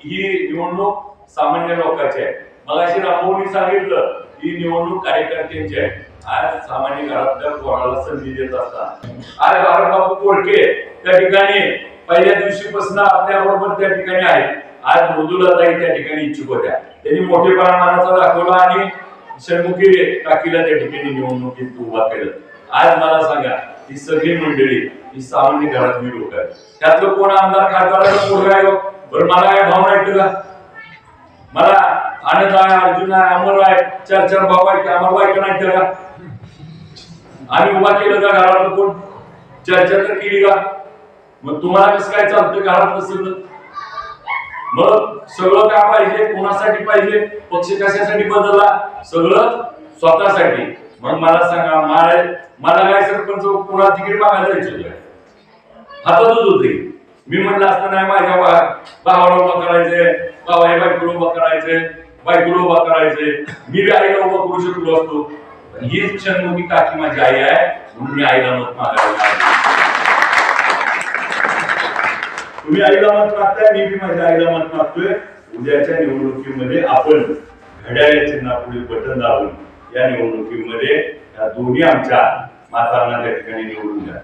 ही निवडणूक सामान्य लोकांची आहे. मगाशी रामभाऊनी सांगितलं ही निवडणूक कार्यकर्त्यांची आहे. आज सामान्य घरातल्या कोणाला संधी देत असतात. आज बाळाबापू कोळके त्या ठिकाणी पहिल्या दिवशीपासून आपल्या बरोबर त्या ठिकाणी आहेत. आज मृदुलाताई त्या ठिकाणी इच्छुक होत्या. त्यांनी मोठेपणा मानाचा दाखवला आणि षण्मुखी काकीला त्या ठिकाणी निवडणुकीत उभा केलं. आज मला सांगा ही सगळी मंडळी ही सामान्य घरातली लोक आहेत. त्यातलं कोण आमदार खासदाराचा पोरगा आहे बरं मला काय भावना येतं का? मला आनंद आहे, अर्जुन आहे, अमर आहे, चार चार भाऊ आहेत. आम्हाला बायका नाही का? आम्ही उभा केलं का घरात? कोण चर्चा तर केली का? मग तुम्हाला कसं काय चालतं घरात सगळं? मग सगळं काय पाहिजे? कोणासाठी पाहिजे? पक्ष कशासाठी बदलला? सगळं स्वतःसाठी. मग मला सांगा मला काय सरपंच पुन्हा तिकीट मागायला जायचं हातातच होते. मी म्हणलं असतं नाही माझ्या भावाला उभा करायचंय, भावाला बायकोला उभा करायचंय, बायकोला उभा करायचंय, मी बी आईला उभा करू शकलो असतो. हीच षण्मुखी काकी माझी आई आहे म्हणून मी आईला मत मागायला. तुम्ही आईला मत मागताय, मी बी माझ्या आईला मत मागतोय. उद्याच्या निवडणुकीमध्ये आपण घड्याळ चिन्हापुढील बटन दाबून या निवडणुकीमध्ये या दोन्ही आमच्या मातांना त्या ठिकाणी निवडून द्या.